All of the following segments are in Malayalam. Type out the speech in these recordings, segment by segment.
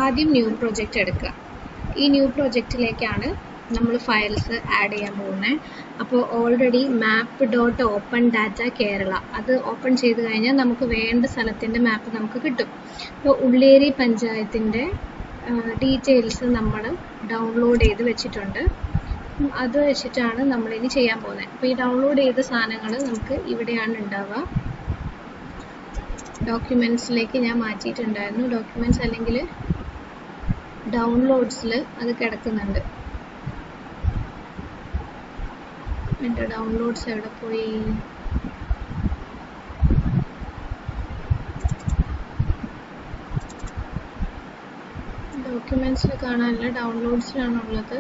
ആദ്യം ന്യൂ പ്രൊജക്റ്റ് എടുക്കുക. ഈ ന്യൂ പ്രൊജക്റ്റിലേക്കാണ് നമ്മൾ ഫയൽസ് ആഡ് ചെയ്യാൻ പോകുന്നത്. അപ്പോൾ ഓൾറെഡി map.open-data-Kerala അത് ഓപ്പൺ ചെയ്ത് കഴിഞ്ഞാൽ നമുക്ക് വേണ്ട സ്ഥലത്തിൻ്റെ മാപ്പ് നമുക്ക് കിട്ടും. അപ്പോൾ ഉള്ളിയേരി പഞ്ചായത്തിൻ്റെ ഡീറ്റെയിൽസ് നമ്മൾ ഡൗൺലോഡ് ചെയ്ത് വെച്ചിട്ടുണ്ട്. അത് വെച്ചിട്ടാണ് നമ്മളിനി ചെയ്യാൻ പോകുന്നത്. അപ്പോൾ ഈ ഡൗൺലോഡ് ചെയ്ത സാധനങ്ങൾ നമുക്ക് ഇവിടെയാണ് ഉണ്ടാവുക. ഡോക്യുമെൻറ്റ്സിലേക്ക് ഞാൻ മാറ്റിയിട്ടുണ്ടായിരുന്നു. ഡോക്യുമെൻറ്റ്സ് അല്ലെങ്കിൽ ഡൗൺലോഡ്സിൽ അത് കിടക്കുന്നുണ്ട്. എൻ്റെ ഡൗൺലോഡ്സ് എവിടെ പോയി? ഡോക്യുമെൻറ്റ്സിൽ കാണാനില്ല, ഡൗൺലോഡ്സിലാണുള്ളത്.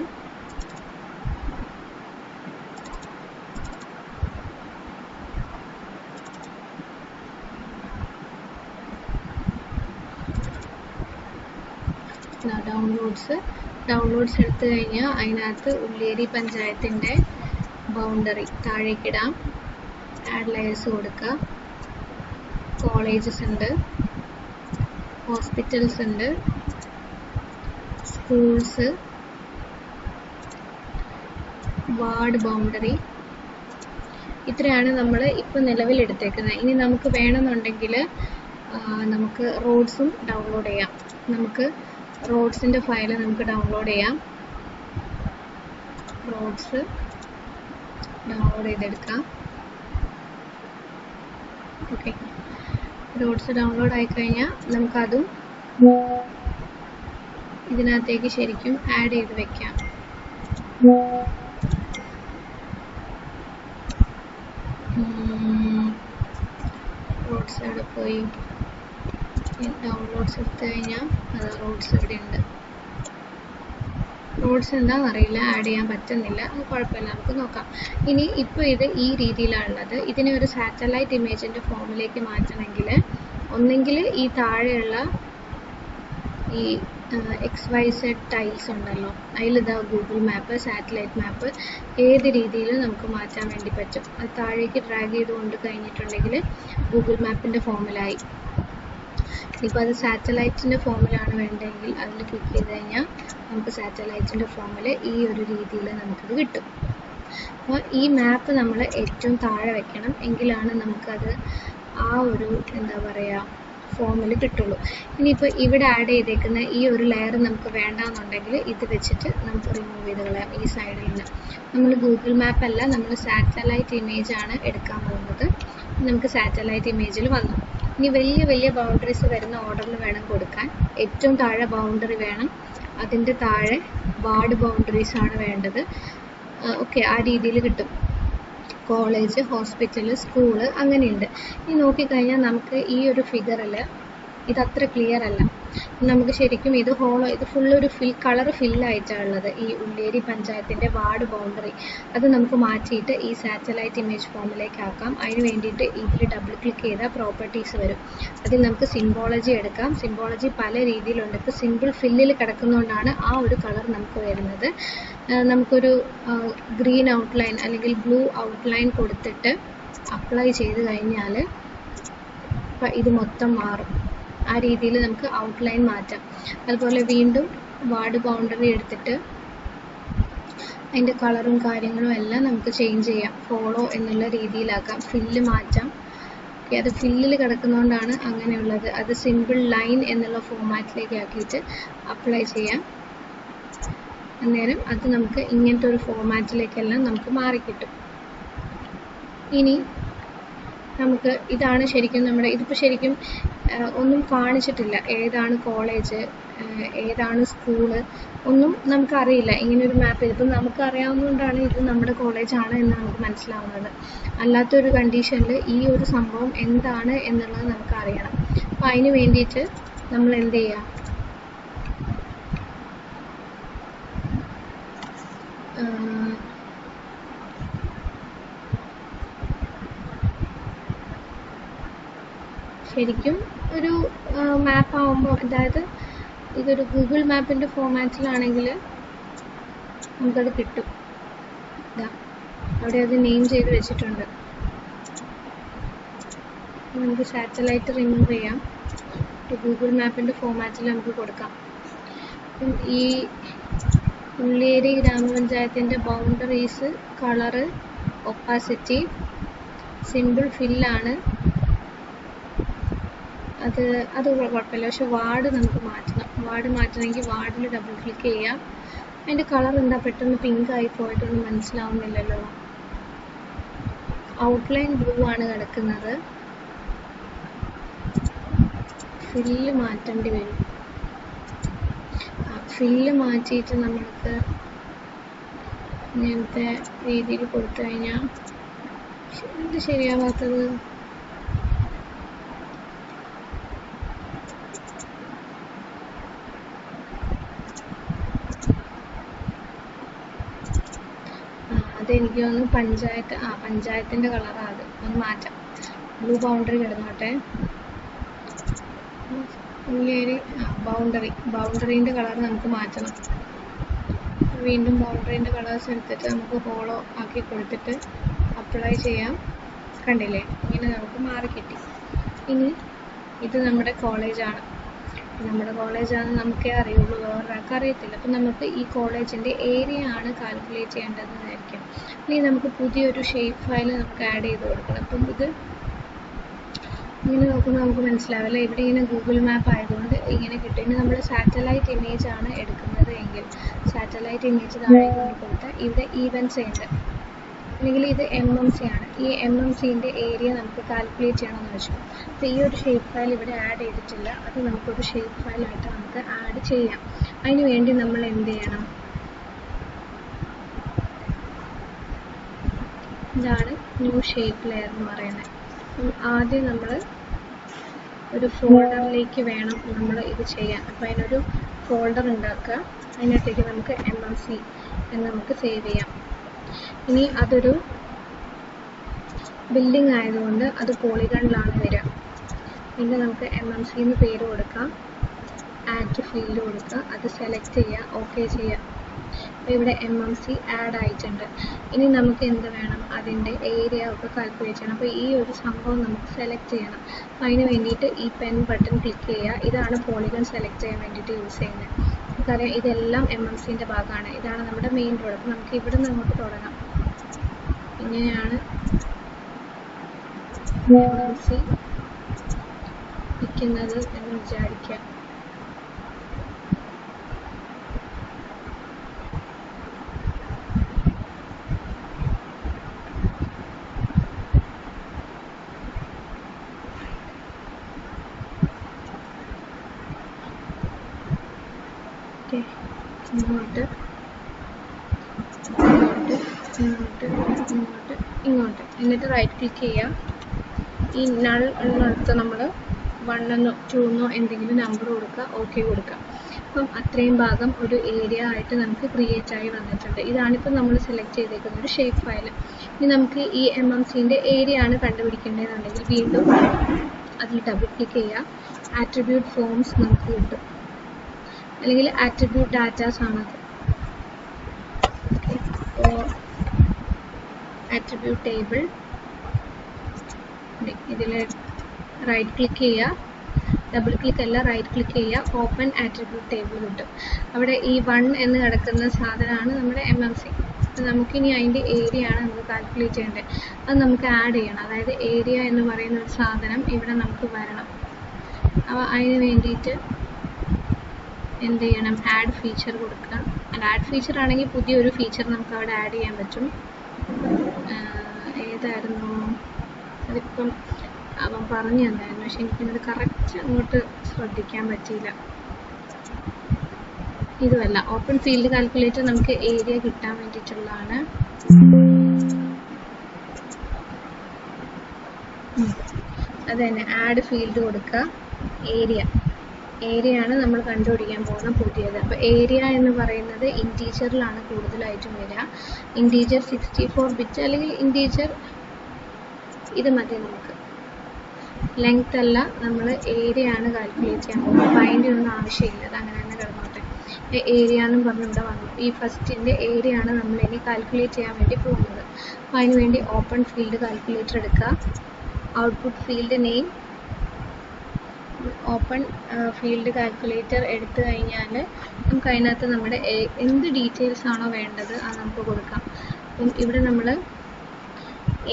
ഡൗൺലോഡ്സ് എടുത്തു കഴിഞ്ഞാൽ അതിനകത്ത് ഉള്ളിയേരി പഞ്ചായത്തിൻ്റെ ബൗണ്ടറി താഴേക്കിടാം. ആഡ് ലെയേഴ്സ് കൊടുക്കുക. കോളേജസ് ഉണ്ട്, ഹോസ്പിറ്റൽസ് ഉണ്ട്, സ്കൂൾസ്, വാർഡ് ബൗണ്ടറി, ഇത്രയാണ് നമ്മൾ ഇപ്പോൾ നിലവിൽ എടുത്തേക്കുന്നത്. ഇനി നമുക്ക് വേണമെന്നുണ്ടെങ്കിൽ നമുക്ക് റോഡ്സും ഡൗൺലോഡ് ചെയ്യാം. നമുക്ക് റോഡ്സിൻ്റെ ഫയൽ നമുക്ക് ഡൗൺലോഡ് ചെയ്യാം. റോഡ്സ് ഡൗൺലോഡ് ചെയ്തെടുക്കാം. ഓക്കെ, റോഡ്സ് ഡൗൺലോഡ് ആയിക്കഴിഞ്ഞാൽ നമുക്കതും ഇതിനകത്തേക്ക് ശരിക്കും ആഡ് ചെയ്ത് വെക്കാം. റോഡ്സ് അവിടെ പോയി. ഡൗൺലോഡ്സ് എടുത്തു കഴിഞ്ഞാൽ അത് റോഡ്സ് ഇവിടെ ഉണ്ട്. റോഡ്സ് എന്താണെന്ന് അറിയില്ല, ആഡ് ചെയ്യാൻ പറ്റുന്നില്ല. അത് കുഴപ്പമില്ല, നമുക്ക് നോക്കാം. ഇനി ഇപ്പോൾ ഇത് ഈ രീതിയിലാണുള്ളത്. ഇതിനെ ഒരു സാറ്റലൈറ്റ് ഇമേജിൻ്റെ ഫോമിലേക്ക് മാറ്റണമെങ്കിൽ ഒന്നെങ്കിൽ ഈ താഴെയുള്ള ഈ XYZ ടൈൽസ് ഉണ്ടല്ലോ, അതിലിതാ ഗൂഗിൾ മാപ്പ്, സാറ്റലൈറ്റ് മാപ്പ്, ഏത് രീതിയിൽ നമുക്ക് മാറ്റാൻ വേണ്ടി പറ്റും. അത് താഴേക്ക് ഡ്രാഗ് ചെയ്തുകൊണ്ട് കഴിഞ്ഞിട്ടുണ്ടെങ്കിൽ ഗൂഗിൾ മാപ്പിൻ്റെ ഫോമിലായി. ഇപ്പോൾ അത് സാറ്റലൈറ്റിൻ്റെ ഫോമിലാണ് വേണ്ടതെങ്കിൽ അതിൽ ക്ലിക്ക് ചെയ്ത് കഴിഞ്ഞാൽ നമുക്ക് സാറ്റലൈറ്റിൻ്റെ ഫോമിൽ ഈ ഒരു രീതിയിൽ നമുക്കത് കിട്ടും. അപ്പോൾ ഈ മാപ്പ് നമ്മൾ ഏറ്റവും താഴെ വെക്കണം, എങ്കിലാണ് നമുക്കത് ആ ഒരു എന്താ പറയുക ഫോമിൽ കിട്ടുള്ളൂ. ഇനിയിപ്പോൾ ഇവിടെ ആഡ് ചെയ്തേക്കുന്ന ഈ ഒരു ലെയർ നമുക്ക് വേണ്ടാന്നുണ്ടെങ്കിൽ ഇത് വെച്ചിട്ട് നമുക്ക് റിമൂവ് ചെയ്ത് കളയാം. ഈ സൈഡിൽ നിന്ന് നമ്മൾ ഗൂഗിൾ മാപ്പ് അല്ല, നമ്മൾ സാറ്റലൈറ്റ് ഇമേജ് ആണ് എടുക്കാൻ പോകുന്നത്. നമുക്ക് സാറ്റലൈറ്റ് ഇമേജിൽ വന്നു. ഇനി വലിയ വലിയ ബൗണ്ടറീസ് വരുന്ന ഓർഡറിൽ വേണം കൊടുക്കാൻ. ഏറ്റവും താഴെ ബൗണ്ടറി വേണം, അതിൻ്റെ താഴെ വാർഡ് ബൗണ്ടറീസ് ആണ് വേണ്ടത്. ഓക്കെ, ആ രീതിയിൽ കിട്ടും. കോളേജ്, ഹോസ്പിറ്റൽ, സ്കൂള്, അങ്ങനെയുണ്ട്. ഇനി നോക്കിക്കഴിഞ്ഞാൽ നമുക്ക് ഈ ഒരു ഫിഗറിൽ ഇതത്ര ക്ലിയർ അല്ല. നമുക്ക് ശരിക്കും ഇത് ഫുള്ളൊരു കളർ ഫില്ലായിട്ടാണുള്ളത്. ഈ ഉള്ളിയേരി പഞ്ചായത്തിൻ്റെ വാർഡ് ബൗണ്ടറി അത് നമുക്ക് മാറ്റിയിട്ട് ഈ സാറ്റലൈറ്റ് ഇമേജ് ഫോമിലേക്ക് ആക്കാം. അതിന് വേണ്ടിയിട്ട് ഇതിൽ ഡബിൾ ക്ലിക്ക് ചെയ്താൽ പ്രോപ്പർട്ടീസ് വരും. അതിൽ നമുക്ക് സിംബോളജി എടുക്കാം. സിംബോളജി പല രീതിയിലുണ്ട്. ഇപ്പോൾ സിമ്പിൾ ഫില്ലിൽ കിടക്കുന്നതുകൊണ്ടാണ് ആ ഒരു കളർ നമുക്ക് വരുന്നത്. നമുക്കൊരു ഗ്രീൻ ഔട്ട്ലൈൻ അല്ലെങ്കിൽ ബ്ലൂ ഔട്ട്ലൈൻ കൊടുത്തിട്ട് അപ്ലൈ ചെയ്ത് കഴിഞ്ഞാൽ ഇത് മൊത്തം മാറും. ആ രീതിയിൽ നമുക്ക് ഔട്ട്ലൈൻ മാറ്റാം. അതുപോലെ വീണ്ടും വാർഡ് ബൗണ്ടറി എടുത്തിട്ട് അതിൻ്റെ കളറും കാര്യങ്ങളും എല്ലാം നമുക്ക് ചേഞ്ച് ചെയ്യാം. ഫോളോ എന്നുള്ള രീതിയിലാക്കാം. ഫില്ല് മാറ്റാം. ഓക്കെ, അത് ഫില്ലിൽ കിടക്കുന്നതുകൊണ്ടാണ് അങ്ങനെയുള്ളത്. അത് സിമ്പിൾ ലൈൻ എന്നുള്ള ഫോമാറ്റിലേക്ക് ആക്കിയിട്ട് അപ്ലൈ ചെയ്യാം. അന്നേരം അത് നമുക്ക് ഇങ്ങനത്തെ ഒരു ഫോമാറ്റിലേക്കെല്ലാം നമുക്ക് മാറിക്കിട്ടും. ഇനി നമുക്ക് ഇതാണ് ശരിക്കും നമ്മുടെ ഇതിപ്പോൾ ശരിക്കും ഒന്നും കാണിച്ചിട്ടില്ല. ഏതാണ് കോളേജ്, ഏതാണ് സ്കൂള്, ഒന്നും നമുക്കറിയില്ല. ഇങ്ങനൊരു മാപ്പ് ഇതിപ്പം നമുക്ക് അറിയാവുന്നതുകൊണ്ടാണ് ഇത് നമ്മുടെ കോളേജാണ് എന്ന് നമുക്ക് മനസ്സിലാവുന്നത്. അല്ലാത്തൊരു കണ്ടീഷനിൽ ഈ ഒരു സംഭവം എന്താണ് എന്നുള്ളത് നമുക്ക് അറിയണം. അപ്പോൾ അതിന് വേണ്ടിയിട്ട് നമ്മൾ എന്ത് ചെയ്യുക, ശരിക്കും ഒരു മാപ്പ് ആവുമ്പോൾ, അതായത് ഇതൊരു ഗൂഗിൾ മാപ്പിൻ്റെ ഫോമാറ്റിലാണെങ്കിൽ നമുക്കത് കിട്ടും. ഇതാ അവിടെ അത് നെയിം ചെയ്ത് വെച്ചിട്ടുണ്ട്. നമുക്ക് സാറ്റലൈറ്റ് റിമൂവ് ചെയ്യാം. ഗൂഗിൾ മാപ്പിൻ്റെ ഫോമാറ്റിൽ നമുക്ക് കൊടുക്കാം. ഈ ഉള്ളിയേരി ഗ്രാമപഞ്ചായത്തിൻ്റെ ബൗണ്ടറീസ്, കളറ്, ഒപ്പാസിറ്റി, സിമ്പിൾ ഫില്ലാണ്. അത് കുഴപ്പമില്ല. പക്ഷെ വാർഡ് നമുക്ക് മാറ്റണം. വാർഡ് മാറ്റണമെങ്കിൽ വാർഡിൽ ഡബിൾ ക്ലിക്ക് ചെയ്യാം. അതിൻ്റെ കളർ എന്താ പെട്ടെന്ന് പിങ്ക് ആയി പോയിട്ടൊന്നും മനസ്സിലാവുന്നില്ലല്ലോ. ഔട്ട്ലൈൻ ബ്ലൂ ആണ് കിടക്കുന്നത്. ഫില്ല് മാറ്റേണ്ടി വരും. ഫില്ല് മാറ്റിയിട്ട് നമുക്ക് ഇങ്ങനത്തെ രീതിയിൽ കൊടുത്തു കഴിഞ്ഞാൽ എന്ത് ശരിയാവാത്തത്? അതെനിക്ക് തോന്നുന്നു പഞ്ചായത്തിൻ്റെ കളറാണ്. അത് ഒന്ന് മാറ്റാം. ബ്ലൂ ബൗണ്ടറി കിടന്നോട്ടെ. ഉള്ളിയേരി ബൗണ്ടറീൻ്റെ കളർ നമുക്ക് മാറ്റണം. വീണ്ടും ബൗണ്ടറീൻ്റെ കളേഴ്സ് എടുത്തിട്ട് നമുക്ക് ഫോളോ ആക്കി കൊടുത്തിട്ട് അപ്ലൈ ചെയ്യാം. കണ്ടില്ലേ, ഇങ്ങനെ നമുക്ക് മാറി കിട്ടി. ഇനി ഇത് നമ്മുടെ കോളേജാണ്. നമുക്കേ അറിയുള്ളൂ, വേറൊരാൾക്ക് അറിയത്തില്ല. അപ്പം നമുക്ക് ഈ കോളേജിൻ്റെ ഏരിയ ആണ് കാൽക്കുലേറ്റ് ചെയ്യേണ്ടതെന്ന് വിചാരിക്കാം. ഇനി നമുക്ക് പുതിയൊരു ഷേപ്പ് ഫയൽ നമുക്ക് ആഡ് ചെയ്ത് കൊടുക്കണം. അപ്പം ഇത് ഇങ്ങനെ നോക്കുമ്പോൾ നമുക്ക് മനസ്സിലാവില്ല. ഇവിടെ ഇങ്ങനെ ഗൂഗിൾ മാപ്പ് ആയതുകൊണ്ട് ഇങ്ങനെ കിട്ടും. ഇനി നമ്മൾ സാറ്റലൈറ്റ് ഇമേജ് ആണ് എടുക്കുന്നത് എങ്കിൽ സാറ്റലൈറ്റ് ഇമേജ് താഴെ കൊണ്ട് കൊടുത്താൽ ഇവിടെ ഈവൻസ് ഉണ്ട്, അല്ലെങ്കിൽ ഇത് MMC ആണ്. ഈ MMCൻ്റെ ഏരിയ നമുക്ക് കാൽക്കുലേറ്റ് ചെയ്യണമെന്ന് വെച്ചു. അപ്പോൾ ഈ ഒരു ഷേപ്പ് ഫയൽ ഇവിടെ ആഡ് ചെയ്തിട്ടില്ല. അത് നമുക്കൊരു ഷേപ്പ് ഫയലായിട്ട് നമുക്ക് ആഡ് ചെയ്യാം. അതിന് വേണ്ടി നമ്മൾ എന്ത് ചെയ്യണം? ഇതാണ് ന്യൂ ഷേപ്പ് ലെയർ എന്ന് പറയുന്നത്. ആദ്യം നമ്മൾ ഒരു ഫോൾഡറിലേക്ക് വേണം നമ്മൾ ഇത് ചെയ്യാൻ. അപ്പോൾ അതിനൊരു ഫോൾഡർ ഉണ്ടാക്കുക. അതിനകത്തേക്ക് നമുക്ക് MMC എന്ന് നമുക്ക് സേവ് ചെയ്യാം. ഇനി അതൊരു ബിൽഡിംഗ് ആയതുകൊണ്ട് അത് പോളിഗണിലാണ് വരിക. പിന്നെ നമുക്ക് MMC എന്ന് പേര് കൊടുക്കാം. ആഡ് ഫീൽഡ് കൊടുക്കുക. അത് സെലക്ട് ചെയ്യുക, ഓക്കെ ചെയ്യുക. അപ്പോൾ ഇവിടെ MMC ആഡ് ആയിട്ടുണ്ട്. ഇനി നമുക്ക് എന്ത് വേണം? അതിൻ്റെ ഏരിയ ഒക്കെ കാൽക്കുലേറ്റ് ചെയ്യണം. അപ്പോൾ ഈ ഒരു സംഭവം നമുക്ക് സെലക്ട് ചെയ്യണം. അപ്പോൾ അതിന് വേണ്ടിയിട്ട് ഈ പെൻ ബട്ടൺ ക്ലിക്ക് ചെയ്യുക. ഇതാണ് പോളിഗൺ സെലക്ട് ചെയ്യാൻ വേണ്ടിയിട്ട് യൂസ് ചെയ്യുന്നത്. നമുക്കറിയാം ഇതെല്ലാം MMCൻ്റെ ഭാഗമാണ്. ഇതാണ് നമ്മുടെ മെയിൻ റോഡ്. അപ്പോൾ നമുക്ക് ഇവിടെ നിന്ന് അങ്ങോട്ട് തുടങ്ങാം. ഇങ്ങനെയാണ് MMC നിൽക്കുന്നത് എന്ന് വിചാരിക്കാം. ഇങ്ങോട്ട് എന്നിട്ട് റൈറ്റ് ക്ലിക്ക് ചെയ്യാം. ഈ നൾ ഉള്ളിടത്ത് നമ്മൾ 1 2 എന്തെങ്കിലും നമ്പർ കൊടുക്കുക, ഓക്കെ കൊടുക്കുക. അപ്പം അത്രയും ഭാഗം ഒരു ഏരിയ ആയിട്ട് നമുക്ക് ക്രിയേറ്റ് ആയി വന്നിട്ടുണ്ട്. ഇതാണിപ്പോൾ നമ്മൾ സെലക്ട് ചെയ്തേക്കുന്ന ഒരു ഷേപ്പ് ഫയൽ. ഇനി നമുക്ക് ഈ MMCൻ്റെ ഏരിയ ആണ് കണ്ടുപിടിക്കേണ്ടതെന്നുണ്ടെങ്കിൽ വീണ്ടും അതിൽ ഡബിൾ ക്ലിക്ക് ചെയ്യുക. ആട്രിബ്യൂട്ട് ഫോംസ് നമുക്ക് കിട്ടും, അല്ലെങ്കിൽ ആട്രിബ്യൂട്ട് ഡാറ്റാസ് ആണത്. അപ്പോൾ ആട്രിബ്യൂട്ട് ടേബിൾ, ഇതിൽ റൈറ്റ് ക്ലിക്ക് ചെയ്യുക. ഡബിൾ ക്ലിക്ക് അല്ല, റൈറ്റ് ക്ലിക്ക് ചെയ്യുക. ഓപ്പൺ ആട്രിബ്യൂട്ട് ടേബിൾ കിട്ടും. അവിടെ ഈ 1 എന്ന് കിടക്കുന്ന സാധനമാണ് നമ്മുടെ MMC. അപ്പോൾ നമുക്കിനി അതിൻ്റെ ഏരിയ ആണ് നമുക്ക് കാൽക്കുലേറ്റ് ചെയ്യേണ്ടത്. അത് നമുക്ക് ആഡ് ചെയ്യണം. അതായത് ഏരിയ എന്ന് പറയുന്ന ഒരു സാധനം ഇവിടെ നമുക്ക് വരണം. അപ്പോൾ അതിന് വേണ്ടിയിട്ട് എന്ത് ചെയ്യണം? ആഡ് ഫീച്ചർ കൊടുക്കുക. ആഡ് ഫീച്ചർ ആണെങ്കിൽ പുതിയൊരു ഫീച്ചർ നമുക്ക് അവിടെ ആഡ് ചെയ്യാൻ പറ്റും. ഏതായിരുന്നു അതിപ്പം അവൻ പറഞ്ഞു തന്നായിരുന്നു, പക്ഷെ എനിക്കിത് കറക്റ്റ് അങ്ങോട്ട് ശ്രദ്ധിക്കാൻ പറ്റിയില്ല. ഇതുമല്ല, ഓപ്പൺ ഫീൽഡ് കാൽക്കുലേറ്റർ നമുക്ക് ഏരിയ കിട്ടാൻ വേണ്ടിയിട്ടുള്ളതാണ്. അത് തന്നെ, ആഡ് ഫീൽഡ് കൊടുക്കുക. ഏരിയ ആണ് നമ്മൾ കണ്ടുപിടിക്കാൻ പോകുന്ന പുതിയത്. അപ്പോൾ ഏരിയ എന്ന് പറയുന്നത് ഇൻറ്റീജറിലാണ് കൂടുതലായിട്ടും വരിക. ഇൻറ്റീജർ 64 ബിറ്റ് അല്ലെങ്കിൽ ഇൻറ്റീജർ ഇത് മതി നമുക്ക്. ലെങ്ത് അല്ല, നമ്മൾ ഏരിയ ആണ് കാൽക്കുലേറ്റ് ചെയ്യാൻ പോകുന്നത്. അപ്പോൾ അതിൻ്റെ ഒന്നും ആവശ്യമില്ല, അത് അങ്ങനെ തന്നെ കിടന്നോട്ടെ. ഏരിയ എന്നും പറഞ്ഞ് ഇവിടെ വന്നു. ഈ ഫസ്റ്റിൻ്റെ ഏരിയ ആണ് നമ്മൾ ഇനി കാൽക്കുലേറ്റ് ചെയ്യാൻ വേണ്ടി പോകുന്നത്. അപ്പോൾ അതിന് വേണ്ടി ഓപ്പൺ ഫീൽഡ് കാൽക്കുലേറ്റർ എടുക്കുക. Output field name open field calculator എടുത്തു കഴിഞ്ഞാൽ നമുക്ക് അതിനകത്ത് നമ്മുടെ എന്ത് ഡീറ്റെയിൽസ് ആണോ വേണ്ടത് അത് നമുക്ക് കൊടുക്കാം. അപ്പം ഇവിടെ നമ്മൾ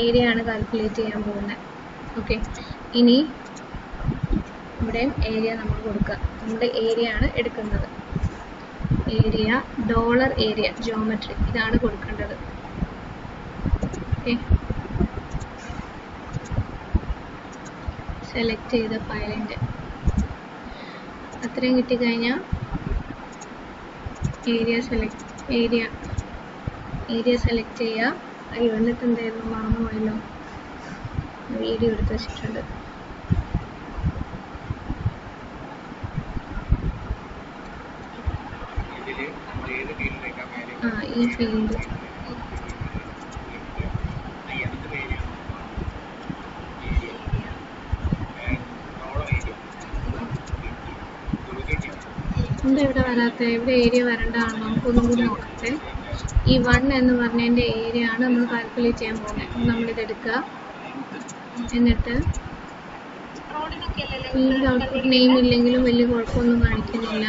ഏരിയ ആണ് കാൽക്കുലേറ്റ് ചെയ്യാൻ പോകുന്നത്. ഓക്കെ, ഇനി ഇവിടെയും ഏരിയ നമ്മൾ കൊടുക്കുക. നമ്മുടെ ഏരിയ ആണ് എടുക്കുന്നത്. ഏരിയ ഡോളർ ഏരിയ ജിയോമെട്രി ഇതാണ് കൊടുക്കേണ്ടത്. ഓക്കെ, സെലക്ട് ചെയ്ത ഫയലിൻ്റെ അത്രയും കിട്ടിക്കഴിഞ്ഞാൽ ഏരിയ സെലക്ട് ചെയ്യുക. അയ്യോ, എന്നിട്ട് എന്തായിരുന്നു, മറന്നുപോയല്ലോ, വീഡിയോ എടുത്ത് വെച്ചിട്ടുണ്ട്. ഈ ഫീൽഡ് എന്താ ഇവിടെ വരാത്ത? ഇവിടെ ഏരിയ വരേണ്ടതാണ്. നമുക്കൊന്നും കൂടി നോക്കട്ടെ. ഈ 1 എന്ന് പറഞ്ഞതിൻ്റെ ഏരിയ ആണ് നമ്മൾ കാൽക്കുലേറ്റ് ചെയ്യാൻ പോകുന്നത്. നമ്മളിത് എടുക്കുക. എന്നിട്ട് ഫീൽഡ് ഔട്ട്പുട്ട് നെയിം ഇല്ലെങ്കിലും വലിയ കുഴപ്പമൊന്നും കാണിക്കുന്നില്ല.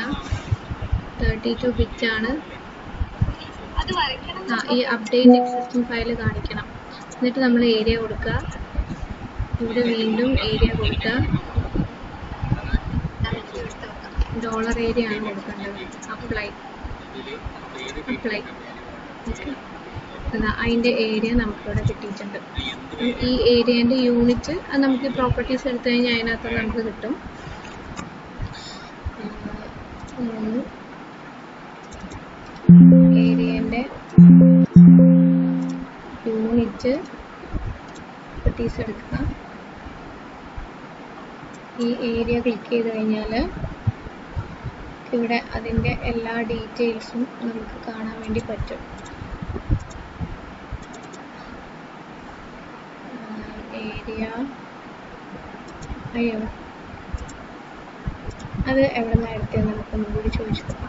32 ബിറ്റ് ആണ്. ഈ അപ്ഡേറ്റ് എക്സിസ്റ്റിംഗ് ഫയൽ കാണിക്കണം. എന്നിട്ട് നമ്മൾ ഏരിയ കൊടുക്കുക. ഇവിടെ വീണ്ടും ഏരിയ കൊടുക്കുക. ഡോളർ ഏരിയ ആണ് കൊടുക്കേണ്ടത്. അപ്ലൈ. ഓക്കെ, അതിൻ്റെ ഏരിയ നമുക്കിവിടെ കിട്ടിയിട്ടുണ്ട്. ഈ ഏരിയൻ്റെ യൂണിറ്റ് അത് നമുക്ക് പ്രോപ്പർട്ടീസ് എടുത്തു കഴിഞ്ഞാൽ അതിനകത്ത് നമുക്ക് കിട്ടും. ഏരിയൻ്റെ യൂണിറ്റ് പ്രോപ്പർട്ടീസ് എടുക്കുക. ഈ ഏരിയ ക്ലിക്ക് ചെയ്ത് കഴിഞ്ഞാൽ ഇവിടെ അതിൻ്റെ എല്ലാ ഡീറ്റെയിൽസും നമുക്ക് കാണാൻ വേണ്ടി പറ്റും. ഏരിയ, അയ്യോ അത് എവിടെ നിന്ന് എടുത്തത് നമുക്കൊന്നും കൂടി ചോദിച്ചു നോക്കാം.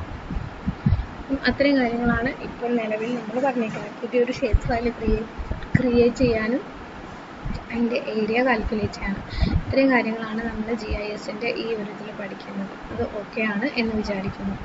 അത്രയും കാര്യങ്ങളാണ് ഇപ്പോൾ നിലവിൽ നമ്മൾ പറഞ്ഞേക്കുന്നത്. പുതിയൊരു ഷേപ്പ് ഫയൽ ക്രിയേറ്റ് ചെയ്യാനും അതിൻ്റെ ഏരിയ കാൽക്കുലേറ്റ് ചെയ്യാനും ഇത്രയും കാര്യങ്ങളാണ് നമ്മൾ GISൻ്റെ ഈ ഒരു ഇതിൽ പഠിക്കുന്നത്. അത് ഓക്കെ ആണ് എന്ന് വിചാരിക്കുന്നു.